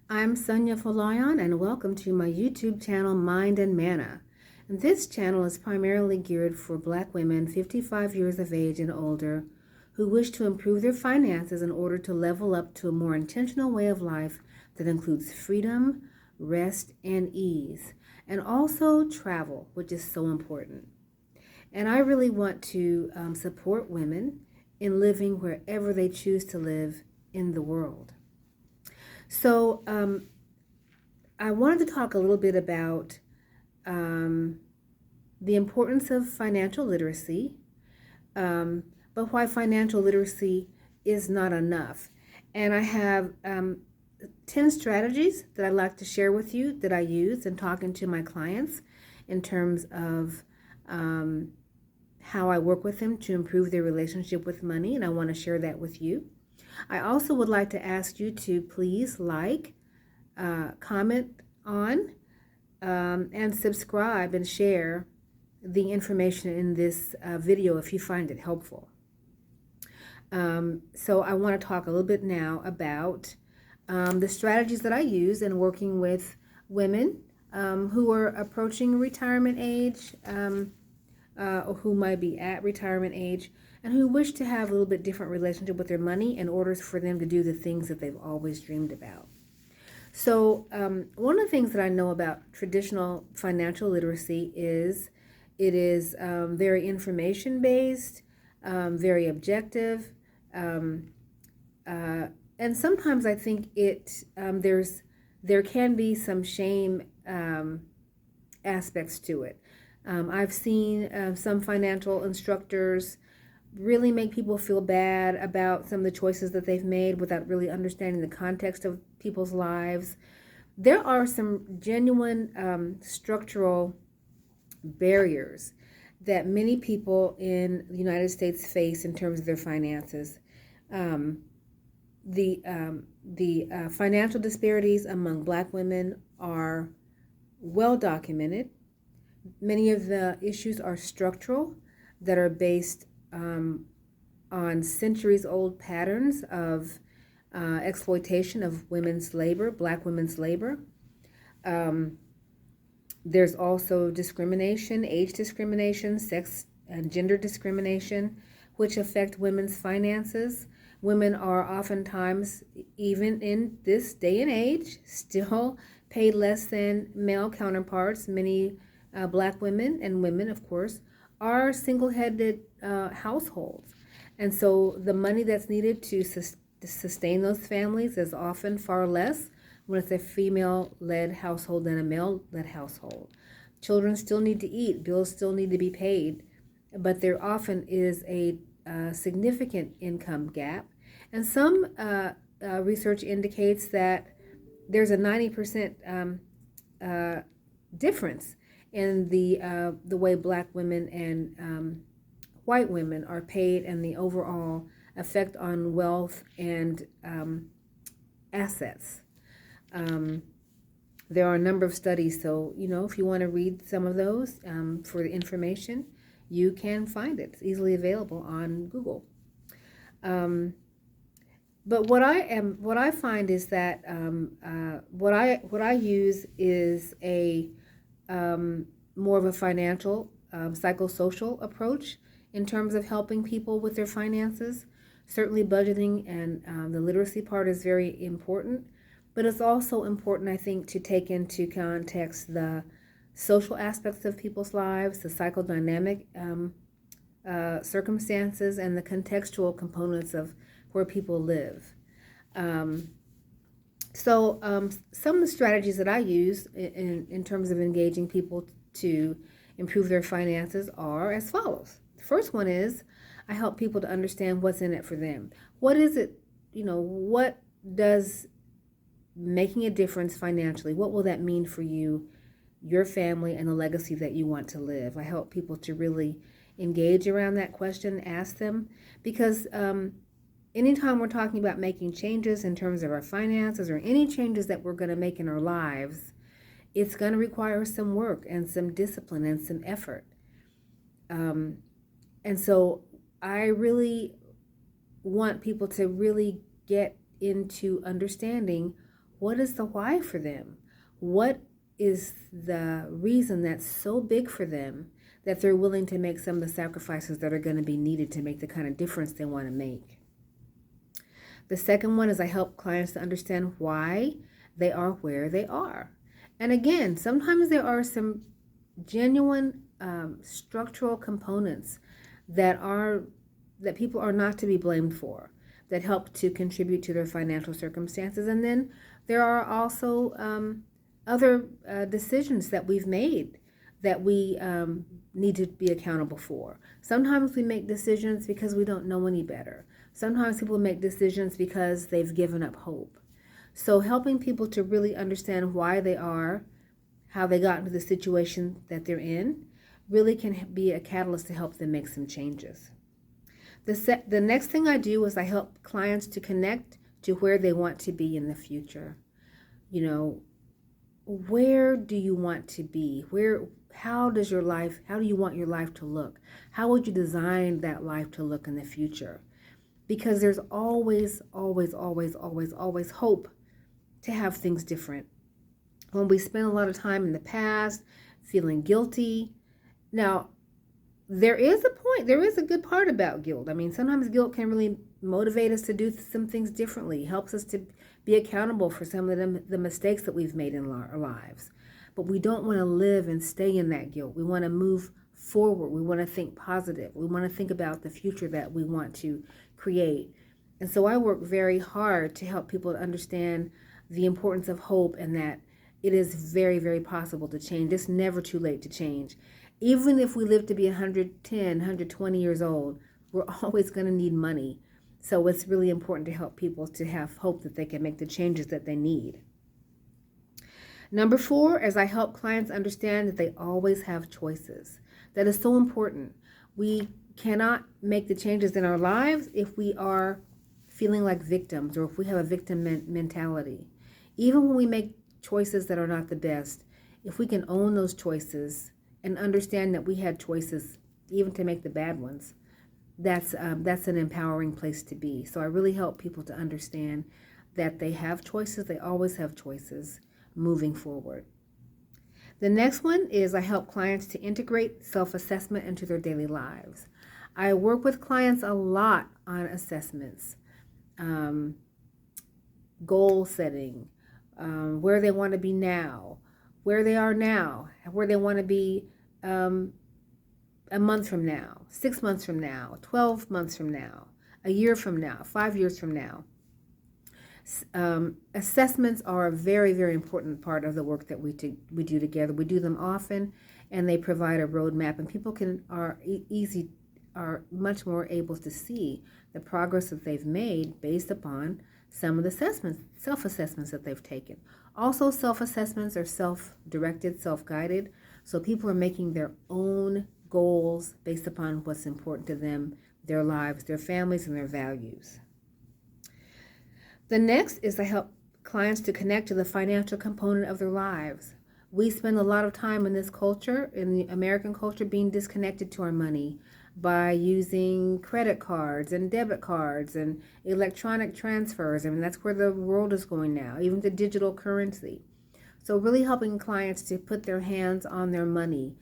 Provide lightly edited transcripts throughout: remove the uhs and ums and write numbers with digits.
I'm Sonia Folayan, and welcome to my YouTube channel, Mind and Manna. And this channel is primarily geared for Black women 55 years of age and older who wish to improve their finances in order to level up to a more intentional way of life that includes freedom, rest, and ease, and also travel, which is so important. And I really want to support women in living wherever they choose to live in the world. So, I wanted to talk a little bit about the importance of financial literacy, but why financial literacy is not enough. And I have 10 strategies that I'd like to share with you that I use in talking to my clients in terms of how I work with them to improve their relationship with money, and I want to share that with you. I also would like to ask you to please like, comment on, and subscribe and share the information in this video if you find it helpful. So I want to talk a little bit now about the strategies that I use in working with women who are approaching retirement age, or who might be at retirement age, and who wish to have a little bit different relationship with their money in order for them to do the things that they've always dreamed about. So one of the things that I know about traditional financial literacy is it is very information-based, very objective, and sometimes I think there can be some shame aspects to it. I've seen some financial instructors really make people feel bad about some of the choices that they've made without really understanding the context of people's lives. There are some genuine structural barriers that many people in the United States face in terms of their finances. The financial disparities among Black women are well documented. Many of the issues are structural, that are based on centuries-old patterns of exploitation of women's labor, Black women's labor. There's also discrimination, age discrimination, sex and gender discrimination, which affect women's finances. Women are oftentimes, even in this day and age, still paid less than male counterparts. Many Black women, and women of course, are single-headed households. And so the money that's needed to sustain those families is often far less when it's a female-led household than a male-led household. Children still need to eat, bills still need to be paid, but there often is a significant income gap. And some research indicates that there's a 90% difference in the way Black women and white women are paid, and the overall effect on wealth and assets. There are a number of studies, so if you want to read some of those for the information, you can find it. It's easily available on Google. But what I find is that what I use is a more of a financial, psychosocial approach in terms of helping people with their finances. Certainly budgeting and the literacy part is very important, but it's also important, I think, to take into context the social aspects of people's lives, the psychodynamic circumstances, and the contextual components of where people live. So some of the strategies that I use in terms of engaging people to improve their finances are as follows. The first one is I help people to understand what's in it for them. What is it, what does making a difference financially, what will that mean for you, your family, and the legacy that you want to live? I help people to really engage around that question, ask them, because anytime we're talking about making changes in terms of our finances or any changes that we're going to make in our lives, it's going to require some work and some discipline and some effort. And so I really want people to really get into understanding What is the why for them? What is the reason that's so big for them that they're willing to make some of the sacrifices that are going to be needed to make the kind of difference they want to make? The second one is I help clients to understand why they are where they are. And again, sometimes there are some genuine structural components that people are not to be blamed for, that help to contribute to their financial circumstances. And then there are also other decisions that we've made that we need to be accountable for. Sometimes we make decisions because we don't know any better. Sometimes people make decisions because they've given up hope. So helping people to really understand why they are, how they got into the situation that they're in, really can be a catalyst to help them make some changes. The next thing I do is I help clients to connect to where they want to be in the future. Where do you want to be? How do you want your life to look? How would you design that life to look in the future? Because there's always, always, always, always, always hope to have things different. When we spend a lot of time in the past feeling guilty, now there is a good part about guilt. I mean, sometimes guilt can really motivate us to do some things differently, helps us to be accountable for some of the mistakes that we've made in our lives. But we don't want to live and stay in that guilt. We want to move forward. We want to think positive. We want to think about the future that we want to create. And so I work very hard to help people to understand the importance of hope and that it is very, very possible to change. It's never too late to change. Even if we live to be 110, 120 years old, we're always going to need money. So it's really important to help people to have hope that they can make the changes that they need. Number 4 is I help clients understand that they always have choices. That is so important. We cannot make the changes in our lives if we are feeling like victims or if we have a victim mentality. Even when we make choices that are not the best, if we can own those choices and understand that we had choices even to make the bad ones, that's an empowering place to be. So I really help people to understand that they have choices. They always have choices moving forward. The next one is I help clients to integrate self-assessment into their daily lives. I work with clients a lot on assessments, goal setting, where they want to be now, where they are now, where they want to be a month from now, 6 months from now, 12 months from now, a year from now, 5 years from now. Assessments are a very, very important part of the work that we do together. We do them often, and they provide a roadmap, and people are much more able to see the progress that they've made based upon some of the self-assessments that they've taken. Also, self-assessments are self-directed, self-guided, so people are making their own goals based upon what's important to them, their lives, their families, and their values. The next is I help clients to connect to the financial component of their lives. We spend a lot of time in this culture, in the American culture, being disconnected to our money by using credit cards and debit cards and electronic transfers. I mean, that's where the world is going now, even to digital currency. So really helping clients to put their hands on their money,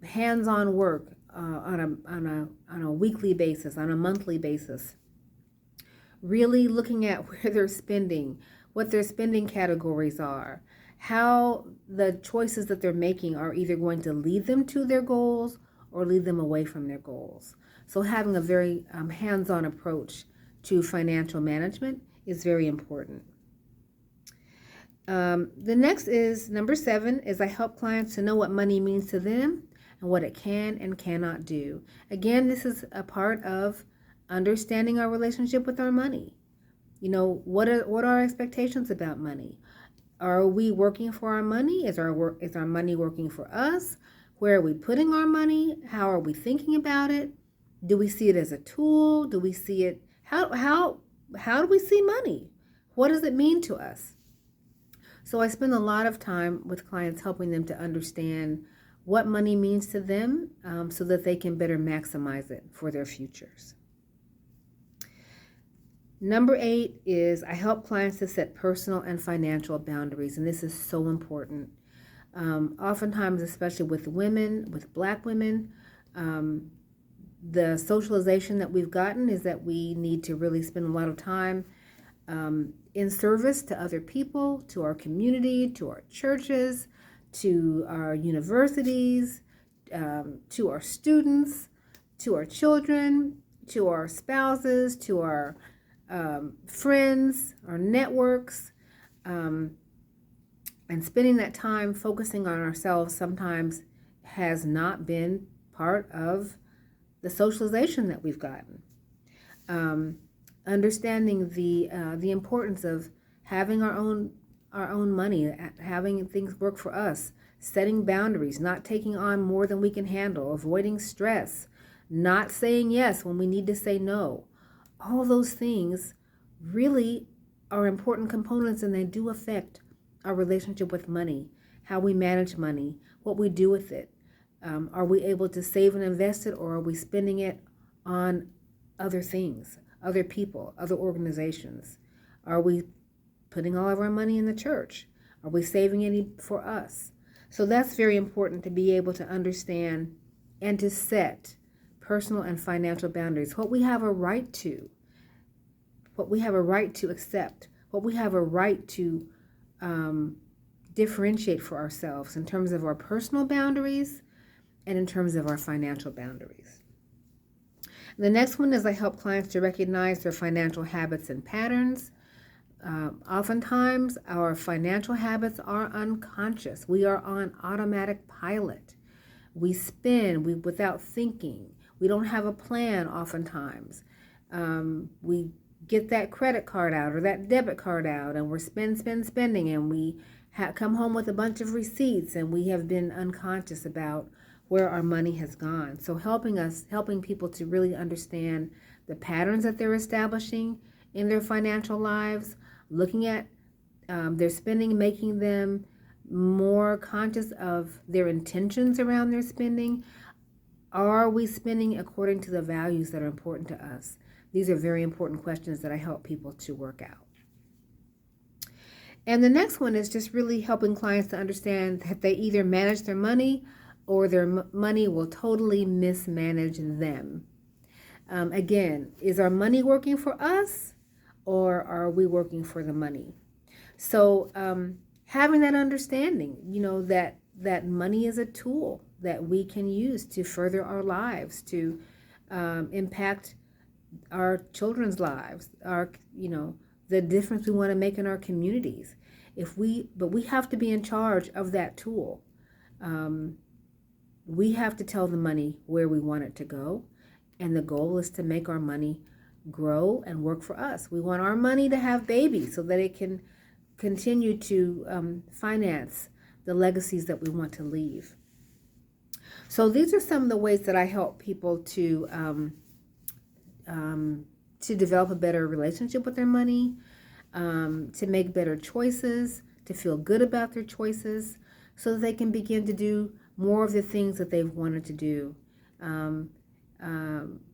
hands-on work on a weekly basis, on a monthly basis. Really looking at where they're spending, what their spending categories are, how the choices that they're making are either going to lead them to their goals or lead them away from their goals. So having a very hands-on approach to financial management is very important. The next is number 7 is I help clients to know what money means to them and what it can and cannot do. Again, this is a part of understanding our relationship with our money. What are our expectations about money? Are we working for our money? Is our money working for us? Where are we putting our money? How are we thinking about it? Do we see it as a tool? Do we see it how do we see money? What does it mean to us? So I spend a lot of time with clients helping them to understand what money means to them so that they can better maximize it for their futures. Number 8 is I help clients to set personal and financial boundaries, and this is so important. Oftentimes, especially with women, with Black women, the socialization that we've gotten is that we need to really spend a lot of time in service to other people, to our community, to our churches, to our universities, to our students, to our children, to our spouses, to our friends, our networks, and spending that time focusing on ourselves sometimes has not been part of the socialization that we've gotten. Understanding the importance of having our own money, having things work for us, setting boundaries, not taking on more than we can handle, avoiding stress, not saying yes when we need to say no. All those things really are important components, and they do affect our relationship with money, how we manage money, what we do with it. Are we able to save and invest it, or are we spending it on other things, other people, other organizations? Are we putting all of our money in the church? Are we saving any for us? So that's very important, to be able to understand and to set personal and financial boundaries. What we have a right to, what we have a right to accept, what we have a right to differentiate for ourselves in terms of our personal boundaries and in terms of our financial boundaries. The next one is I help clients to recognize their financial habits and patterns. Oftentimes, our financial habits are unconscious. We are on automatic pilot. We spend without thinking. We don't have a plan oftentimes. We get that credit card out or that debit card out, and we're spending, and we come home with a bunch of receipts, and we have been unconscious about where our money has gone. So helping people to really understand the patterns that they're establishing in their financial lives, looking at their spending, making them more conscious of their intentions around their spending. Are we spending according to the values that are important to us? These are very important questions that I help people to work out. And the next one is just really helping clients to understand that they either manage their money or their money will totally mismanage them. Again, is our money working for us, or are we working for the money? So having that understanding, that money is a tool that we can use to further our lives, to impact our children's lives, the difference we want to make in our communities. But we have to be in charge of that tool. We have to tell the money where we want it to go, and the goal is to make our money grow and work for us. We want our money to have babies so that it can continue to finance the legacies that we want to leave. So these are some of the ways that I help people to develop a better relationship with their money, to make better choices, to feel good about their choices, so that they can begin to do more of the things that they've wanted to do.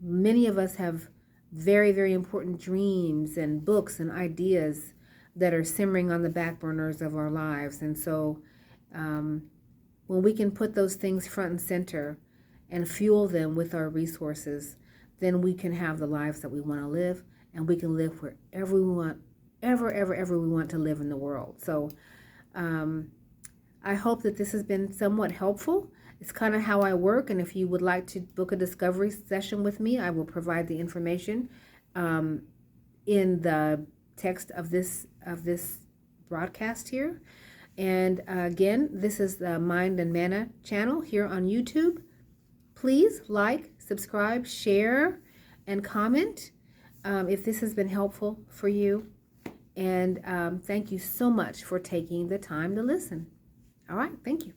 Many of us have very, very important dreams and books and ideas that are simmering on the back burners of our lives. And so when we can put those things front and center and fuel them with our resources, then we can have the lives that we want to live, and we can live wherever we want, ever we want to live in the world. So I hope that this has been somewhat helpful. It's kind of how I work, and if you would like to book a discovery session with me, I will provide the information in the text of this broadcast here. And again, this is the Mind and Manna channel here on YouTube. Please like, subscribe, share, and comment if this has been helpful for you. And thank you so much for taking the time to listen. All right, thank you.